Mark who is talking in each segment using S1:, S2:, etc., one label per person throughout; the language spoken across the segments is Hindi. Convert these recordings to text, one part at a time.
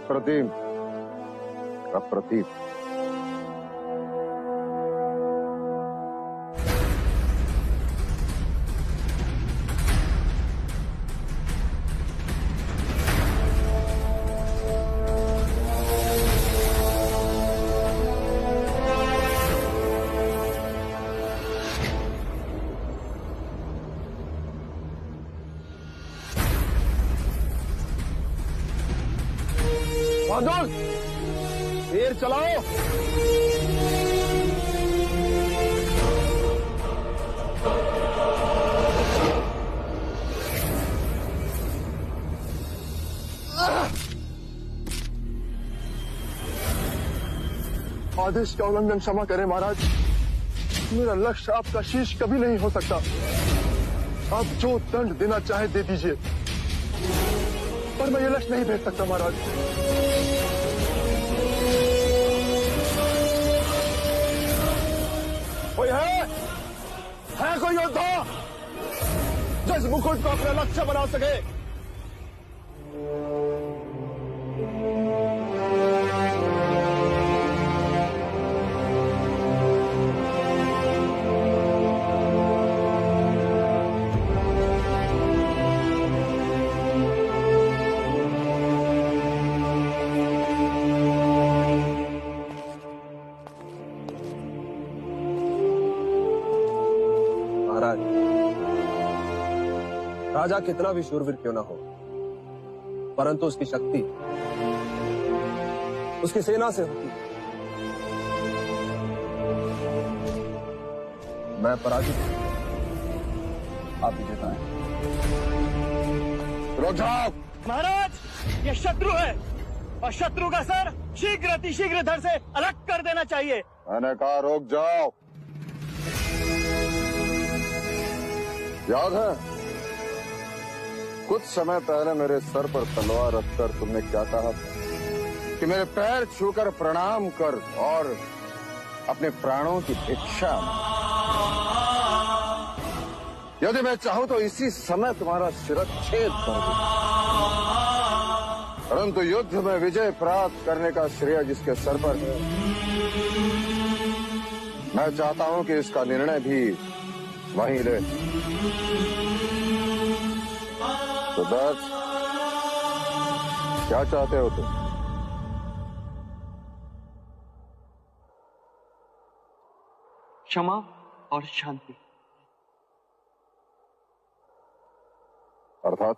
S1: अप्रतिम, अप्रतिम। बहादुर, तीर चलाओ। आदेश का उल्लंघन क्षमा करें महाराज। मेरा लक्ष्य आपका शीश कभी नहीं हो सकता। आप जो दंड देना चाहे दे दीजिए, पर मैं ये लक्ष्य नहीं भेज सकता महाराज। कोई है कोई योद्धा जो इस मुकुट को अपना लक्ष्य बना सके?
S2: राजा कितना भी शूरवीर क्यों ना हो, परंतु उसकी शक्ति उसकी सेना से होती है। मैं पराजित हूं, आप विजेता हैं।
S1: रुक जाओ
S3: महाराज, ये शत्रु है और शत्रु का सर शीघ्र अतिशीघ्र धड़ से अलग कर देना चाहिए।
S1: मैंने कहा रुक जाओ। याद है कुछ समय पहले मेरे सर पर तलवार रखकर तुमने क्या कहा था? कि मेरे पैर छूकर प्रणाम कर और अपने प्राणों की भिक्षा मांग। यदि मैं चाहूं तो इसी समय तुम्हारा शिरच्छेद कर दूं, परंतु युद्ध में विजय प्राप्त करने का श्रेय जिसके सर पर है, मैं चाहता हूं कि इसका निर्णय भी वहीं ले। तो बस क्या चाहते हो तुम?
S3: क्षमा और शांति।
S1: अर्थात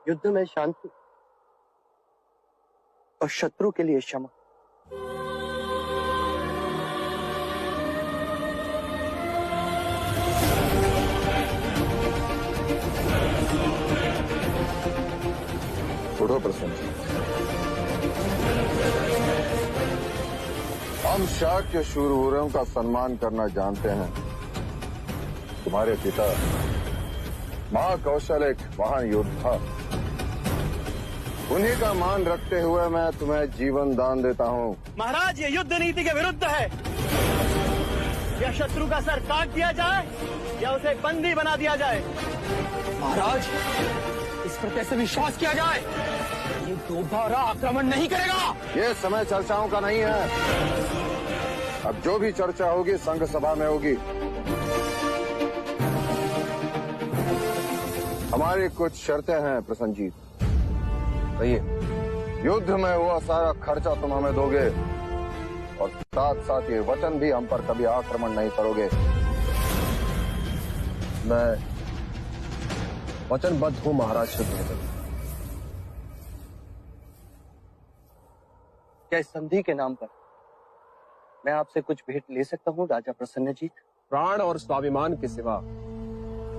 S3: युद्ध में शांति और शत्रु के लिए क्षमा।
S1: उठो प्रसन्न। हम शाक्य शूरवीरों का सम्मान करना जानते हैं। तुम्हारे पिता महाकौशल एक महान योद्धा, उन्हीं का मान रखते हुए मैं तुम्हें जीवन दान देता हूँ।
S3: महाराज, ये युद्ध नीति के विरुद्ध है। या शत्रु का सर काट दिया जाए या उसे बंदी बना दिया जाए।
S4: महाराज, इस पर कैसे विश्वास किया जाए? ये दोबारा आक्रमण नहीं करेगा।
S1: ये समय चर्चाओं का नहीं है। अब जो भी चर्चा होगी संघ सभा में होगी। हमारी कुछ शर्तें हैं प्रसन्नजीत।
S2: कहिए।
S1: युद्ध में हुआ सारा खर्चा तुम हमें दोगे और साथ साथ ये वचन भी हम पर कभी आक्रमण नहीं करोगे।
S2: मैं वचनबद्ध हूं महाराज शुद्धोधन।
S3: क्या इस संधि के नाम पर मैं आपसे कुछ भेंट ले सकता हूँ राजा प्रसन्नजीत?
S2: प्राण और स्वाभिमान के सिवा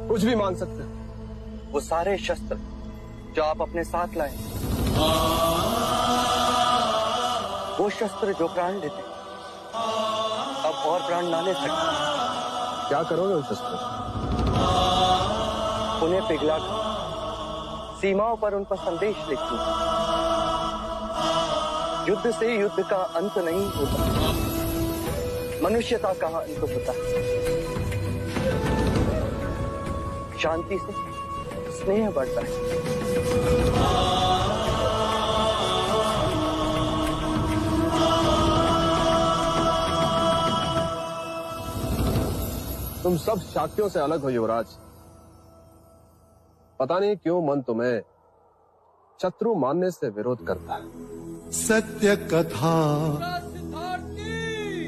S2: कुछ भी मांग सकते हैं।
S3: वो सारे शस्त्र जो आप अपने साथ लाए, वो शस्त्र जो प्राण लेते अब और प्राण ना ले सकते।
S2: क्या करोगे उन शस्त्रों से?
S3: उन्हें पिघलाकर सीमाओं पर उन पर संदेश लिखूं। युद्ध से युद्ध का अंत नहीं होता, मनुष्यता का अंत होता है। शांति से स्नेह बढ़ता है।
S2: तुम सब शाक्यों से अलग हो युवराज। पता नहीं क्यों मन तुम्हें शत्रु मानने से विरोध करता है।
S5: सत्य कथा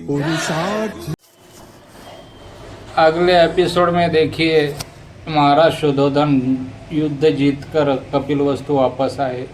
S5: पुरुषार्थ।
S6: अगले एपिसोड में देखिए महाराज शुद्धोधन युद्ध जीतकर कपिलवस्तु वापस आए।